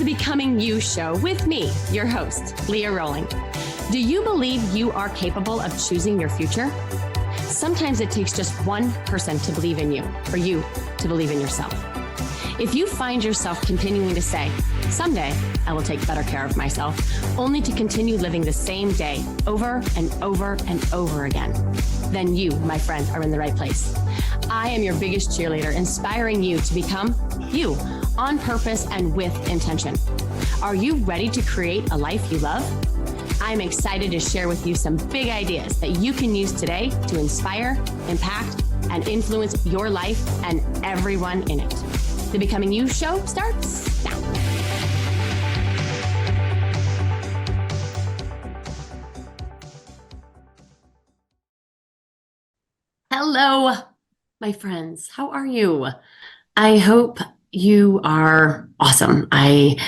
the Becoming You show with me, your host, Leah Rowling. Do you believe you are capable of choosing your future? Sometimes it takes just one person to believe in you, for you to believe in yourself. If you find yourself continuing to say, someday I will take better care of myself, only to continue living the same day over and over and over again, then you, my friend, are in the right place. I am your biggest cheerleader, inspiring you to become you on purpose and with intention. Are you ready to create a life you love? I'm excited to share with you some big ideas that you can use today to inspire, impact, and influence your life and everyone in it. The Becoming You show starts now. Hello, my friends. How are you? I hope you are awesome. It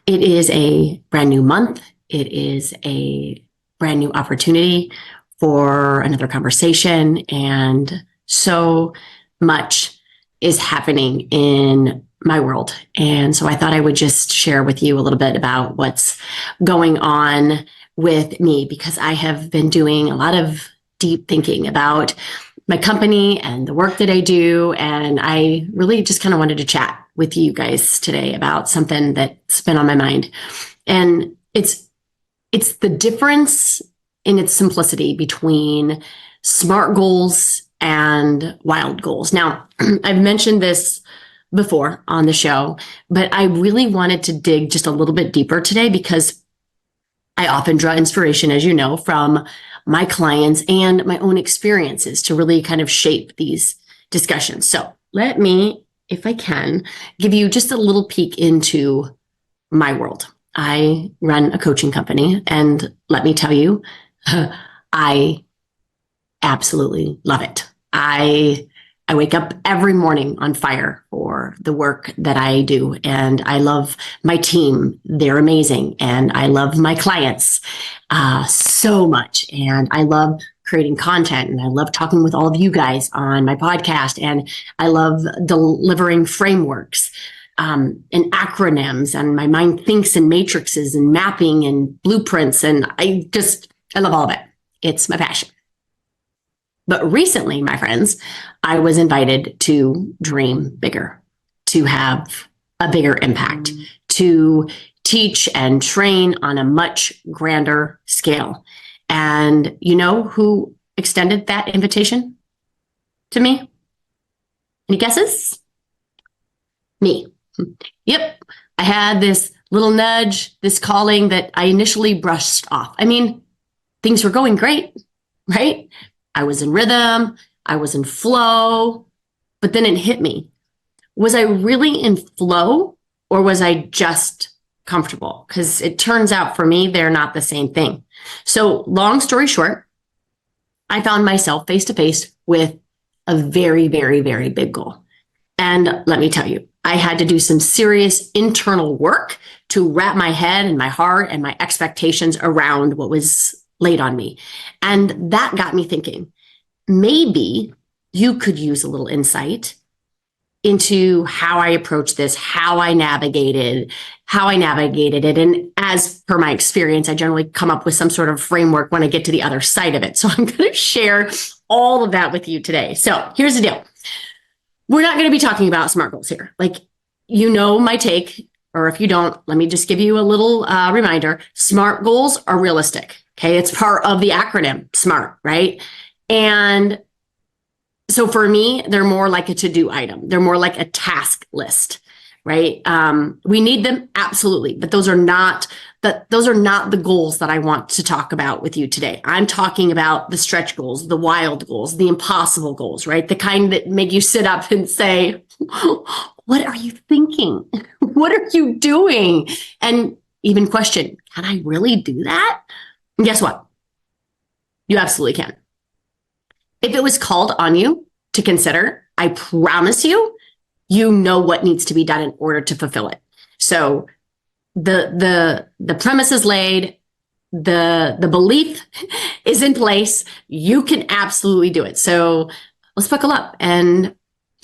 is a brand new month. It is a brand new opportunity for another conversation, and so much is happening in my world. And so I thought I would just share with you a little bit about what's going on with me, because I have been doing a lot of deep thinking about my company and the work that I do. And I really just kind of wanted to chat with you guys today about something that's been on my mind. And it's the difference in its simplicity between SMART goals and wild goals. Now, I've mentioned this before on the show, but I really wanted to dig just a little bit deeper today, because I often draw inspiration, as you know, from my clients and my own experiences to really kind of shape these discussions. So let me, if I can, give you just a little peek into my world. I run a coaching company, and let me tell you, I absolutely love it. I wake up every morning on fire for the work that I do, and I love my team. They're amazing, and I love my clients so much, and I love creating content, and I love talking with all of you guys on my podcast, and I love delivering frameworks and acronyms, and my mind thinks in matrices and mapping and blueprints, and I love all of it. It's my passion. But recently, my friends, I was invited to dream bigger, to have a bigger impact, to teach and train on a much grander scale. And you know who extended that invitation to me? Any guesses? Me. Yep. I had this little nudge, this calling that I initially brushed off. I mean, things were going great, right? I was in rhythm, I was in flow, but then it hit me. Was I really in flow, or was I just comfortable? Because it turns out for me, they're not the same thing. So long story short, I found myself face to face with a very, very, very big goal. And let me tell you, I had to do some serious internal work to wrap my head and my heart and my expectations around what was laid on me. And that got me thinking, maybe you could use a little insight into how I approached this, how I navigated it. And as per my experience, I generally come up with some sort of framework when I get to the other side of it. So I'm going to share all of that with you today. So here's the deal. We're not going to be talking about SMART goals here. Like, you know my take, or if you don't, let me just give you a little reminder. SMART goals are realistic. Okay, it's part of the acronym SMART, right? And so for me, they're more like a to-do item. They're more like a task list, right? We need them, absolutely, but those are not the goals that I want to talk about with you today. I'm talking about the stretch goals, the wild goals, the impossible goals, right? The kind that make you sit up and say, what are you thinking? What are you doing? And even question, can I really do that? And guess what? You absolutely can. If it was called on you to consider, I promise you, you know what needs to be done in order to fulfill it. So the premise is laid, the belief is in place. You can absolutely do it. So let's buckle up and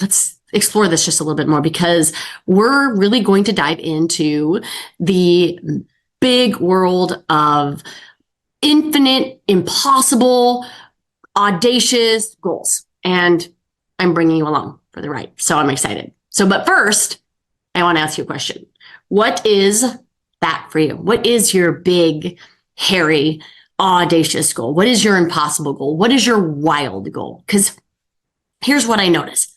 let's explore this just a little bit more, because we're really going to dive into the big world of infinite, impossible, audacious goals. And I'm bringing you along for the ride. So I'm excited. But first, I want to ask you a question. What is that for you? What is your big, hairy, audacious goal? What is your impossible goal? What is your wild goal? Because here's what I noticed.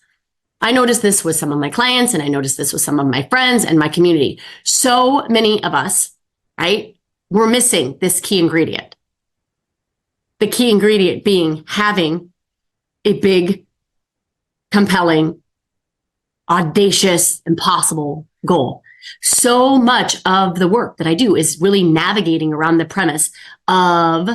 I noticed this with some of my clients, and I noticed this with some of my friends and my community. So many of us, right? We're missing this key ingredient. The key ingredient being having a big, compelling, audacious, impossible goal. So much of the work that I do is really navigating around the premise of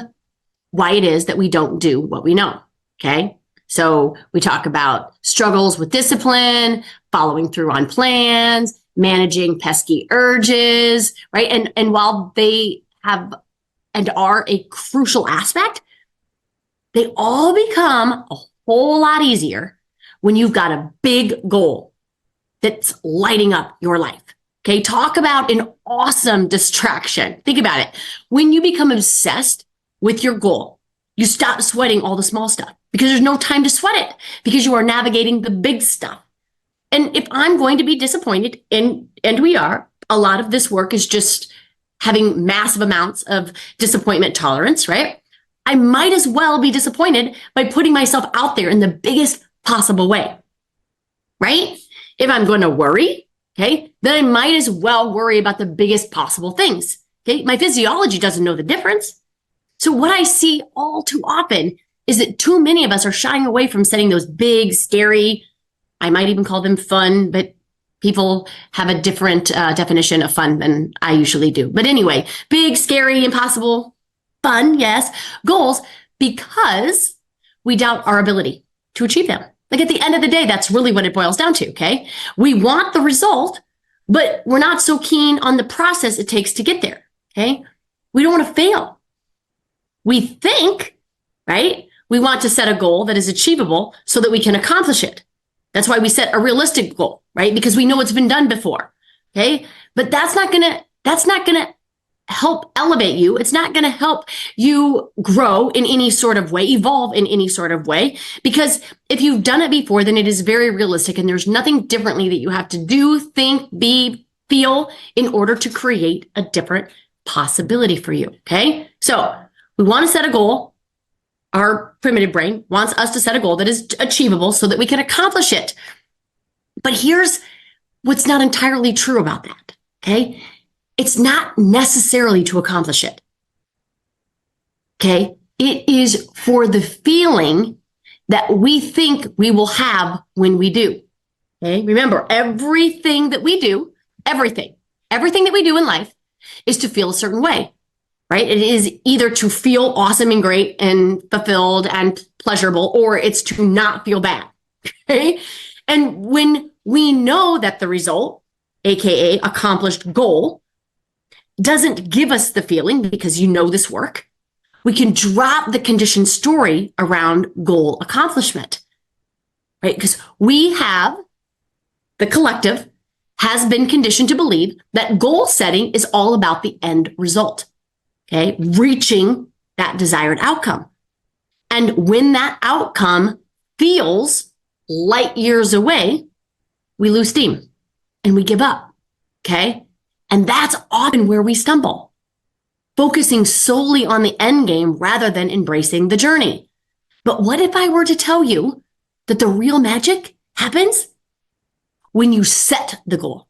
why it is that we don't do what we know. Okay. So we talk about struggles with discipline, following through on plans, managing pesky urges, right? And while they have and are a crucial aspect, they all become a whole lot easier when you've got a big goal that's lighting up your life. Okay, talk about an awesome distraction. Think about it. When you become obsessed with your goal, you stop sweating all the small stuff because there's no time to sweat it, because you are navigating the big stuff. And if I'm going to be disappointed, and we are, a lot of this work is just having massive amounts of disappointment tolerance, right? I might as well be disappointed by putting myself out there in the biggest possible way, right? If I'm going to worry, okay, then I might as well worry about the biggest possible things. Okay, my physiology doesn't know the difference. So what I see all too often is that too many of us are shying away from setting those big, scary, I might even call them fun, but people have a different definition of fun than I usually do. But anyway, big, scary, impossible, fun, yes, goals, because we doubt our ability to achieve them. Like at the end of the day, that's really what it boils down to, okay? We want the result, but we're not so keen on the process it takes to get there, okay? We don't want to fail. We think, right? We want to set a goal that is achievable so that we can accomplish it. That's why we set a realistic goal, right? Because we know it's been done before, okay? But that's not gonna help elevate you. It's not gonna help you grow in any sort of way, evolve in any sort of way. Because if you've done it before, then it is very realistic, and there's nothing differently that you have to do, think, be, feel in order to create a different possibility for you, okay? So we want to set a goal. Our primitive brain wants us to set a goal that is achievable so that we can accomplish it. But here's what's not entirely true about that, okay? It's not necessarily to accomplish it, okay? It is for the feeling that we think we will have when we do, okay? Remember, everything that we do, everything that we do in life is to feel a certain way. Right? It is either to feel awesome and great and fulfilled and pleasurable, or it's to not feel bad. Okay. And when we know that the result, AKA accomplished goal, doesn't give us the feeling because you know this work, we can drop the conditioned story around goal accomplishment. Right? Because the collective has been conditioned to believe that goal setting is all about the end result. Okay, reaching that desired outcome. And when that outcome feels light years away, we lose steam and we give up. Okay. And that's often where we stumble, focusing solely on the end game rather than embracing the journey. But what if I were to tell you that the real magic happens when you set the goal,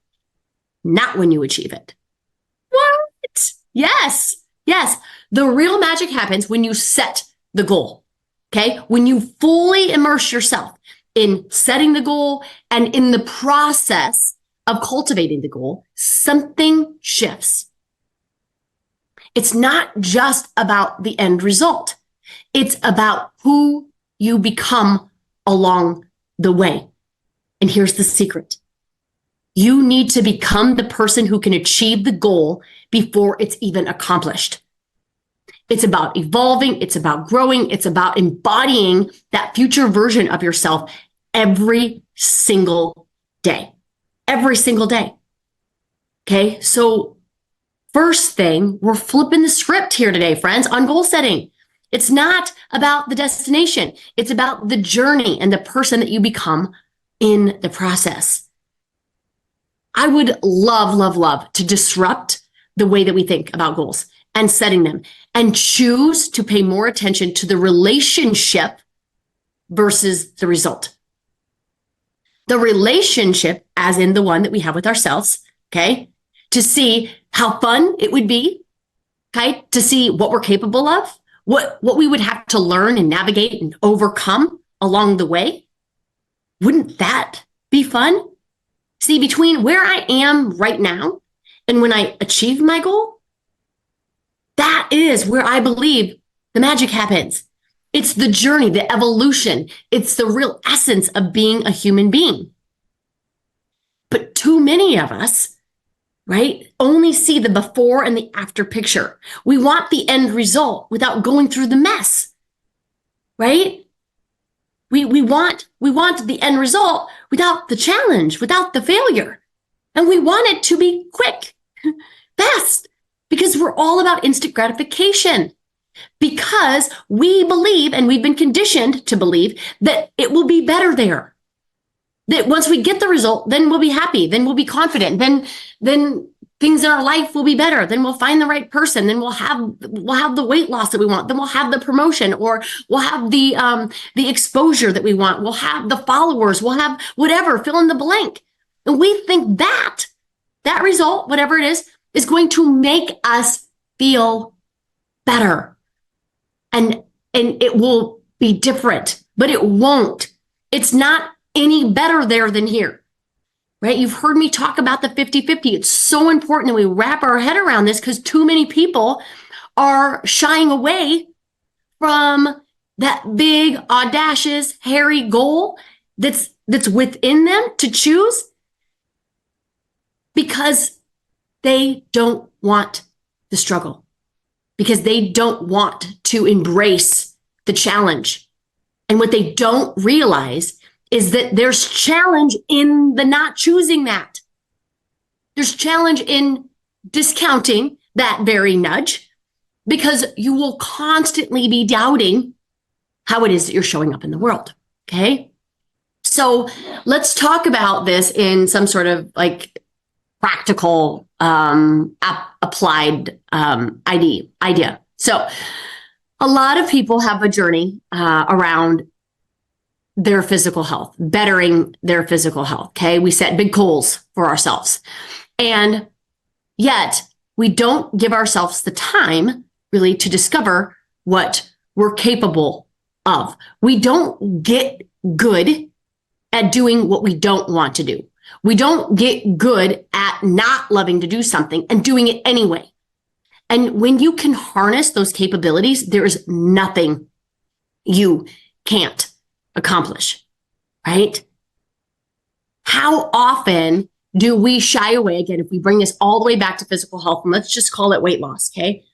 not when you achieve it? What? Yes. Yes, the real magic happens when you set the goal, okay? When you fully immerse yourself in setting the goal and in the process of cultivating the goal, something shifts. It's not just about the end result. It's about who you become along the way. And here's the secret. You need to become the person who can achieve the goal before it's even accomplished. It's about evolving. It's about growing. It's about embodying that future version of yourself every single day, every single day. Okay, so first thing, we're flipping the script here today, friends, on goal setting. It's not about the destination. It's about the journey and the person that you become in the process. I would love to disrupt the way that we think about goals and setting them and choose to pay more attention to the relationship versus the result. The relationship, as in the one that we have with ourselves, okay, to see how fun it would be, okay, to see what we're capable of, what we would have to learn and navigate and overcome along the way. Wouldn't that be fun? See, between where I am right now and when I achieve my goal, that is where I believe the magic happens. It's the journey, the evolution. It's the real essence of being a human being. But too many of us, right, only see the before and the after picture. We want the end result without going through the mess, right? We want the end result without the challenge, without the failure. And we want it to be quick, fast, because we're all about instant gratification. Because we believe, and we've been conditioned to believe, that it will be better there. That once we get the result, then we'll be happy, then we'll be confident, then things in our life will be better, then we'll find the right person, then we'll have the weight loss that we want, then we'll have the promotion, or we'll have the exposure that we want, we'll have the followers, we'll have whatever, fill in the blank. And we think that result, whatever it is going to make us feel better. And it will be different, but it won't. It's not any better there than here, right? You've heard me talk about the 50-50. It's so important that we wrap our head around this because too many people are shying away from that big, audacious, hairy goal that's within them to choose because they don't want the struggle, because they don't want to embrace the challenge. And what they don't realize is that there's challenge in the not choosing that. There's challenge in discounting that very nudge because you will constantly be doubting how it is that you're showing up in the world, okay? So let's talk about this in some sort of like practical applied idea. So a lot of people have a journey around their physical health, bettering their physical health. Okay. We set big goals for ourselves. And yet we don't give ourselves the time really to discover what we're capable of. We don't get good at doing what we don't want to do. We don't get good at not loving to do something and doing it anyway. And when you can harness those capabilities, there is nothing you can't accomplish, right? How often do we shy away? Again, if we bring this all the way back to physical health, and let's just call it weight loss, okay?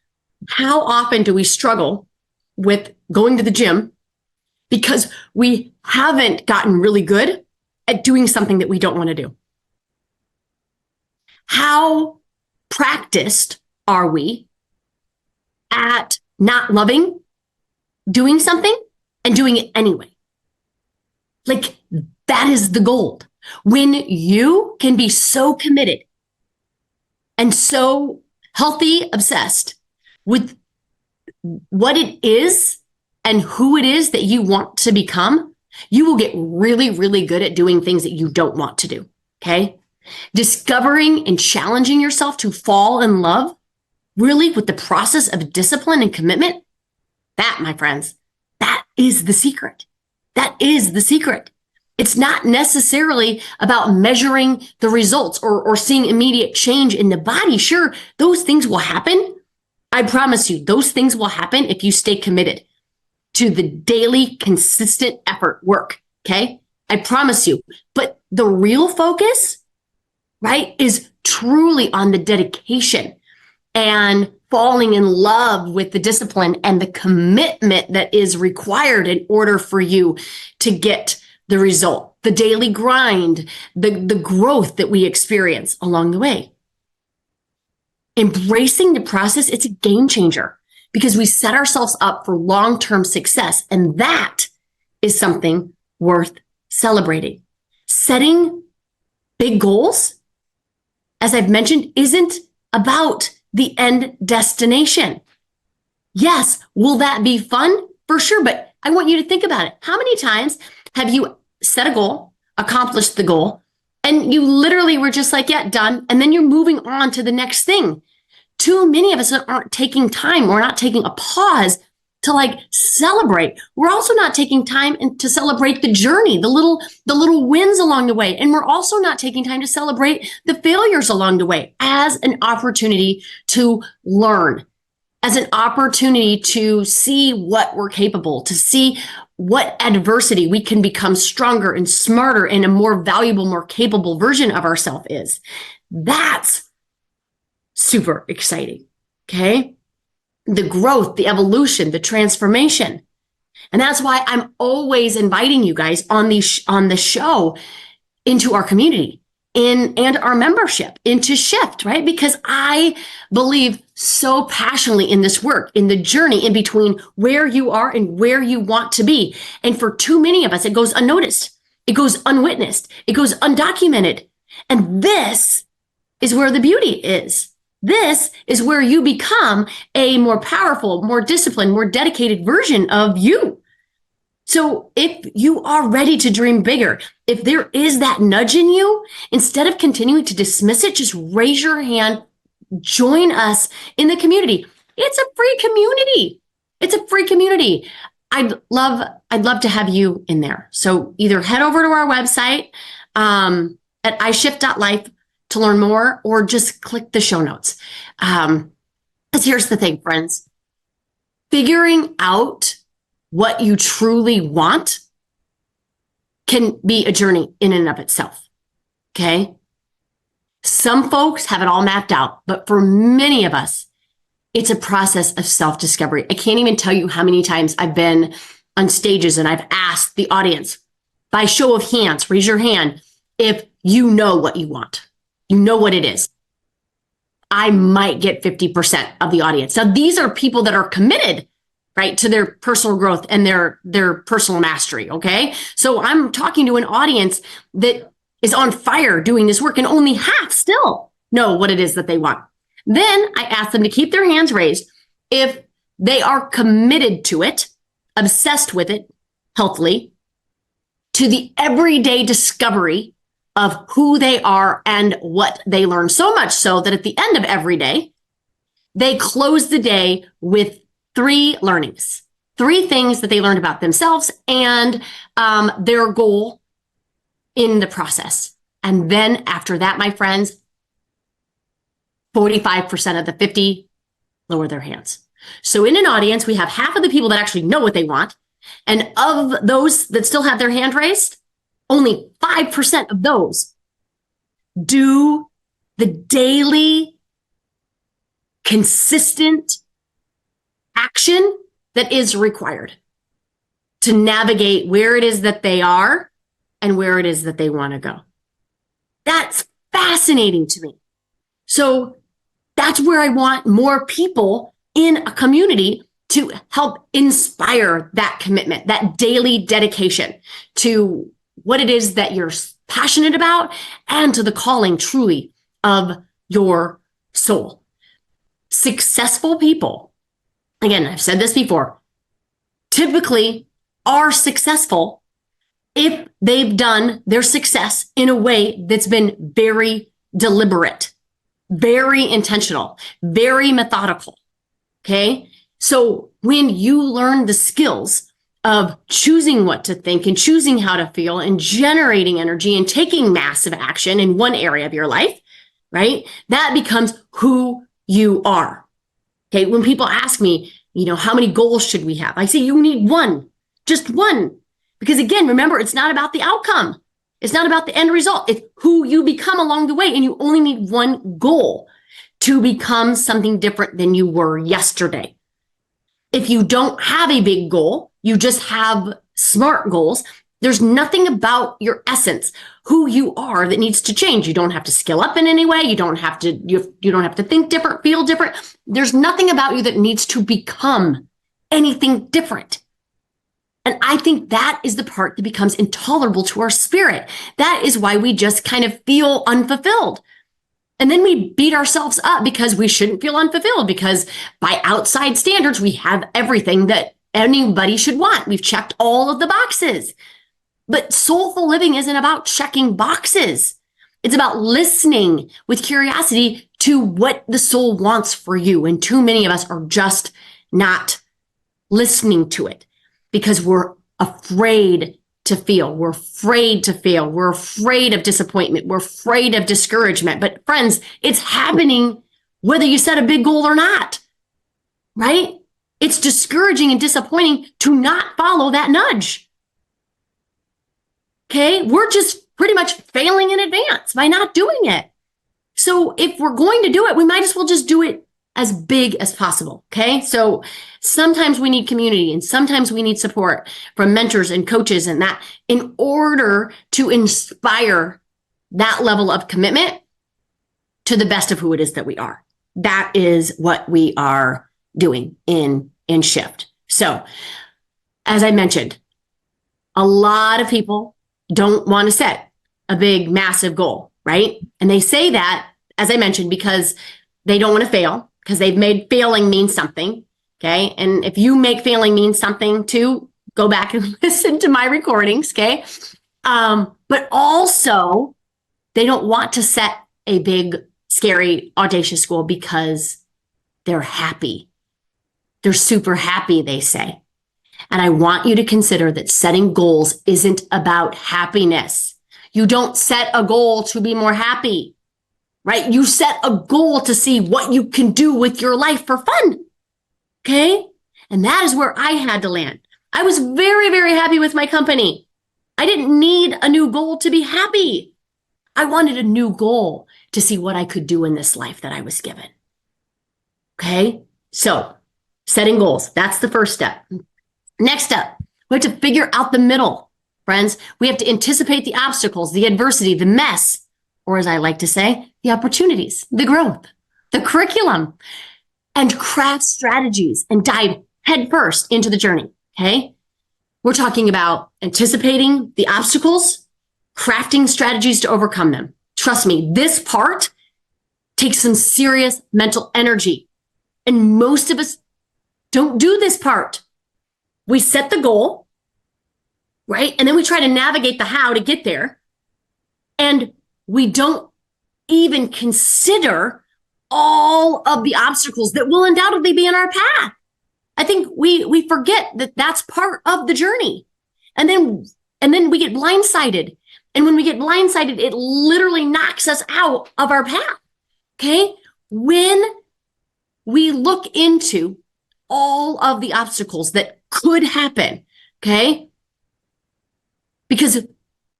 How often do we struggle with going to the gym because we haven't gotten really good at doing something that we don't want to do? How practiced are we at not loving doing something and doing it anyway? Like, that is the gold. When you can be so committed and so healthy, obsessed with what it is and who it is that you want to become, you will get really, really good at doing things that you don't want to do, okay? Discovering and challenging yourself to fall in love really with the process of discipline and commitment, that, my friends, that is the secret. That is the secret. It's not necessarily about measuring the results or seeing immediate change in the body. Sure, those things will happen. I promise you, those things will happen if you stay committed to the daily, consistent effort work, okay? I promise you. But the real focus, right, is truly on the dedication and falling in love with the discipline and the commitment that is required in order for you to get the result, the daily grind, the growth that we experience along the way. Embracing the process, it's a game changer because we set ourselves up for long-term success. And that is something worth celebrating. Setting big goals, as I've mentioned, isn't about the end destination. Yes, will that be fun? For sure, but I want you to think about it. How many times have you set a goal, accomplished the goal, and you literally were just like, yeah, done, and then you're moving on to the next thing? Too many of us aren't taking time. We're not taking a pause to like celebrate. We're also not taking time to celebrate the journey, the little wins along the way. And we're also not taking time to celebrate the failures along the way as an opportunity to learn, as an opportunity to see what we're capable, to see what adversity we can become stronger and smarter and a more valuable, more capable version of ourselves is. That's super exciting. Okay. The growth, the evolution, the transformation. And that's why I'm always inviting you guys on the show into our community and our membership into Shift, right? Because I believe so passionately in this work, in the journey in between where you are and where you want to be. And for too many of us, it goes unnoticed. It goes unwitnessed. It goes undocumented. And this is where the beauty is. This is where you become a more powerful, more disciplined, more dedicated version of you. So if you are ready to dream bigger, if there is that nudge in you, instead of continuing to dismiss it, just raise your hand, join us in the community. It's a free community. It's a free community. I'd love to have you in there. So either head over to our website at ishift.life to learn more, or just click the show notes. Because here's the thing, friends. Figuring out what you truly want can be a journey in and of itself. Okay? Some folks have it all mapped out, but for many of us, it's a process of self-discovery. I can't even tell you how many times I've been on stages and I've asked the audience, by show of hands, raise your hand, if you know what you want. You know what it is. I might get 50% of the audience. Now, these are people that are committed, right, to their personal growth and their personal mastery, okay? So I'm talking to an audience that is on fire doing this work, and only half still know what it is that they want. Then I ask them to keep their hands raised if they are committed to it, obsessed with it, healthily, to the everyday discovery of who they are and what they learn, so much so that at the end of every day, they close the day with 3 learnings, 3 things that they learned about themselves and their goal in the process. And then after that, my friends, 45% of the 50 lower their hands. So in an audience, we have half of the people that actually know what they want. And of those that still have their hand raised, only 5% of those do the daily, consistent action that is required to navigate where it is that they are and where it is that they want to go. That's fascinating to me. So that's where I want more people in a community to help inspire that commitment, that daily dedication to what it is that you're passionate about and to the calling truly of your soul. Successful people, again, I've said this before, typically are successful if they've done their success in a way that's been very deliberate, very intentional, very methodical. Okay. So when you learn the skills of choosing what to think and choosing how to feel and generating energy and taking massive action in one area of your life, right? That becomes who you are. Okay. When people ask me, how many goals should we have? I say, you need one, just one. Because again, remember, it's not about the outcome. It's not about the end result. It's who you become along the way. And you only need one goal to become something different than you were yesterday. If you don't have a big goal, you just have SMART goals, There's nothing about your essence, who you are, that needs to change. You don't have to skill up in any way. You don't have to think different, feel different. There's nothing about you that needs to become anything different. And I think that is the part that becomes intolerable to our spirit. That is why we just kind of feel unfulfilled. And then we beat ourselves up because we shouldn't feel unfulfilled, because by outside standards, we have everything that anybody should want. We've checked all of the boxes. But soulful living isn't about checking boxes. It's about listening with curiosity to what the soul wants for you. And too many of us are just not listening to it because we're afraid to feel. We're afraid to fail. We're afraid of disappointment. We're afraid of discouragement. But friends, it's happening whether you set a big goal or not, right? It's discouraging and disappointing to not follow that nudge. Okay? We're just pretty much failing in advance by not doing it. So if we're going to do it, we might as well just do it as big as possible. Okay. So sometimes we need community and sometimes we need support from mentors and coaches and that in order to inspire that level of commitment to the best of who it is that we are. That is what we are doing in Shift. So as I mentioned, a lot of people don't want to set a big, massive goal, right? And they say that, as I mentioned, because they don't want to fail, because they've made failing mean something. Okay. And if you make failing mean something too, go back and listen to my recordings. Okay. But also they don't want to set a big, scary, audacious goal because they're happy. They're super happy, they say. And I want you to consider that setting goals isn't about happiness. You don't set a goal to be more happy. Right? You set a goal to see what you can do with your life for fun. Okay? And that is where I had to land. I was very, very happy with my company. I didn't need a new goal to be happy. I wanted a new goal to see what I could do in this life that I was given. Okay? So, setting goals. That's the first step. Next up, we have to figure out the middle, friends. We have to anticipate the obstacles, the adversity, the mess, or as I like to say, the opportunities, the growth, the curriculum, and craft strategies and dive headfirst into the journey, okay? We're talking about anticipating the obstacles, crafting strategies to overcome them. Trust me, this part takes some serious mental energy, and most of us don't do this part. We set the goal, right? And then we try to navigate the how to get there, and we don't even consider all of the obstacles that will undoubtedly be in our path. I think we forget that that's part of the journey. And then we get blindsided. And when we get blindsided, it literally knocks us out of our path. Okay? When we look into all of the obstacles that could happen, okay? Because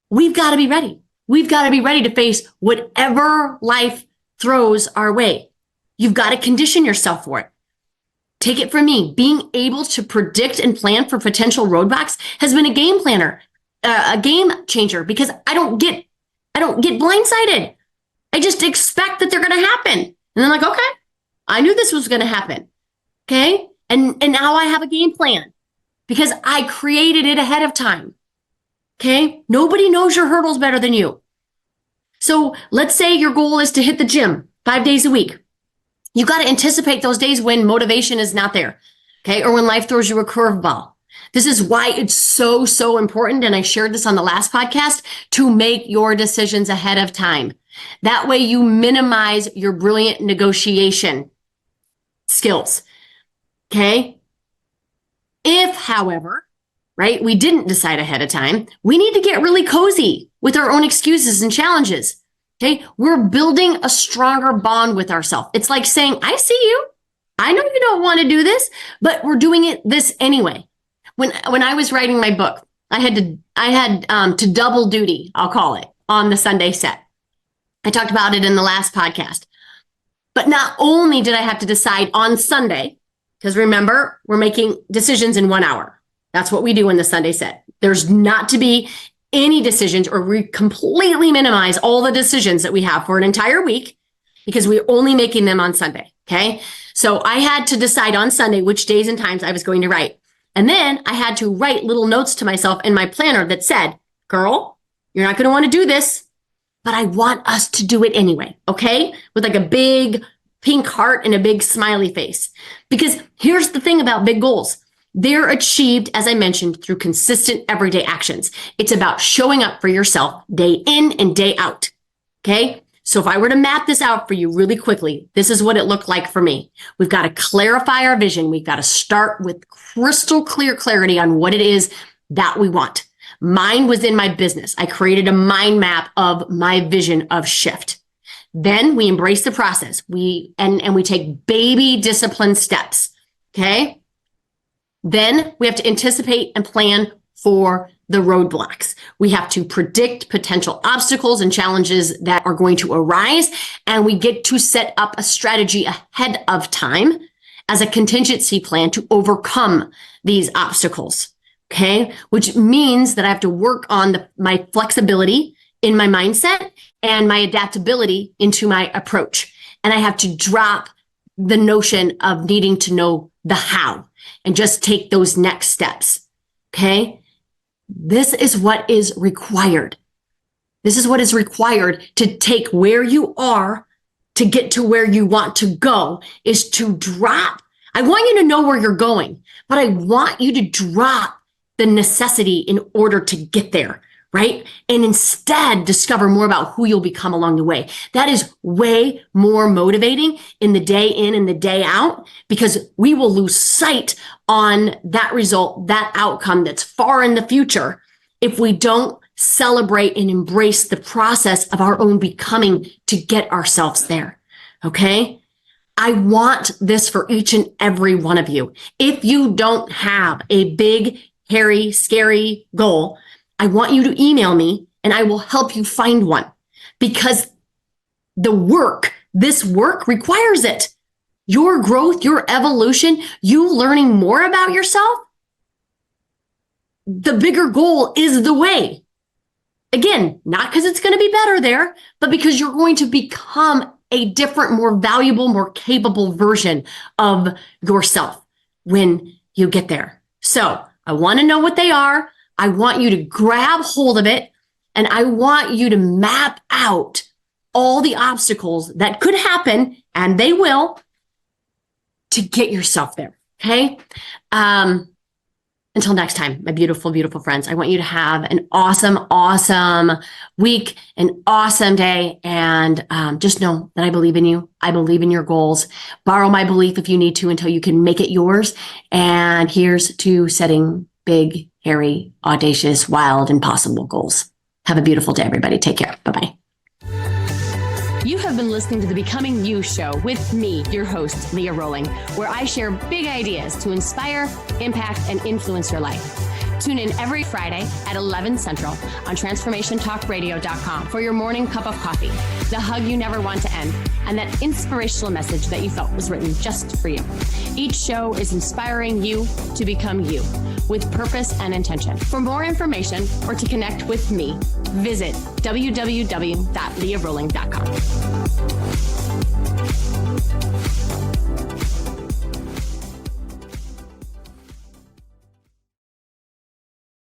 we've got to be ready. We've got to be ready to face whatever life throws our way. You've got to condition yourself for it. Take it from me. Being able to predict and plan for potential roadblocks has been a game planner, a game changer, because I don't get blindsided. I just expect that they're going to happen. And then like, okay, I knew this was going to happen. Okay. And now I have a game plan because I created it ahead of time. Okay. Nobody knows your hurdles better than you. So let's say your goal is to hit the gym 5 days a week. You got to anticipate those days when motivation is not there. Okay. Or when life throws you a curveball. This is why it's so important. And I shared this on the last podcast, to make your decisions ahead of time. That way you minimize your brilliant negotiation skills. Okay. If, however, right, we didn't decide ahead of time, we need to get really cozy with our own excuses and challenges. Okay. We're building a stronger bond with ourselves. It's like saying, I see you. I know you don't want to do this, but we're doing this anyway. When I was writing my book, I had to double duty, I'll call it, on the Sunday set. I talked about it in the last podcast. But not only did I have to decide on Sunday, because remember, we're making decisions in 1 hour. That's what we do in the Sunday set. There's not to be any decisions, or we completely minimize all the decisions that we have for an entire week because we're only making them on Sunday. Okay. So I had to decide on Sunday which days and times I was going to write. And then I had to write little notes to myself in my planner that said, girl, you're not going to want to do this, but I want us to do it anyway. Okay. With like a big pink heart and a big smiley face. Because here's the thing about big goals. They're achieved, as I mentioned, through consistent everyday actions. It's about showing up for yourself day in and day out. Okay. So if I were to map this out for you really quickly, this is what it looked like for me. We've got to clarify our vision. We've got to start with crystal clear clarity on what it is that we want. Mine was in my business. I created a mind map of my vision of shift. Then we embrace the process. We take baby disciplined steps. Okay. Then we have to anticipate and plan for the roadblocks. We have to predict potential obstacles and challenges that are going to arise. And we get to set up a strategy ahead of time as a contingency plan to overcome these obstacles. Okay. Which means that I have to work on my flexibility in my mindset and my adaptability into my approach. And I have to drop the notion of needing to know the how and just take those next steps. Okay. This is what is required. This is what is required to take where you are to get to where you want to go, is to drop. I want you to know where you're going, but I want you to drop the necessity in order to get there, right? And instead discover more about who you'll become along the way. That is way more motivating in the day in and the day out, because we will lose sight on that result, that outcome that's far in the future, if we don't celebrate and embrace the process of our own becoming to get ourselves there. Okay. I want this for each and every one of you. If you don't have a big, hairy, scary goal, I want you to email me and I will help you find one, because this work requires it. Your growth, your evolution, you learning more about yourself. The bigger goal is the way. Again, not because it's going to be better there, but because you're going to become a different, more valuable, more capable version of yourself when you get there. So I want to know what they are. I want you to grab hold of it, and I want you to map out all the obstacles that could happen, and they will, to get yourself there. Okay. Until next time, my beautiful, beautiful friends, I want you to have an awesome, awesome week, an awesome day. And just know that I believe in you. I believe in your goals. Borrow my belief if you need to until you can make it yours. And here's to setting big, hairy, audacious, wild, impossible goals. Have a beautiful day, everybody. Take care. Bye-bye. You have been listening to the Becoming You show with me, your host, Leah Rolling, where I share big ideas to inspire, impact, and influence your life. Tune in every Friday at 11 Central on transformationtalkradio.com for your morning cup of coffee, the hug you never want to end, and that inspirational message that you felt was written just for you. Each show is inspiring you to become you with purpose and intention. For more information or to connect with me, visit www.leahrolling.com.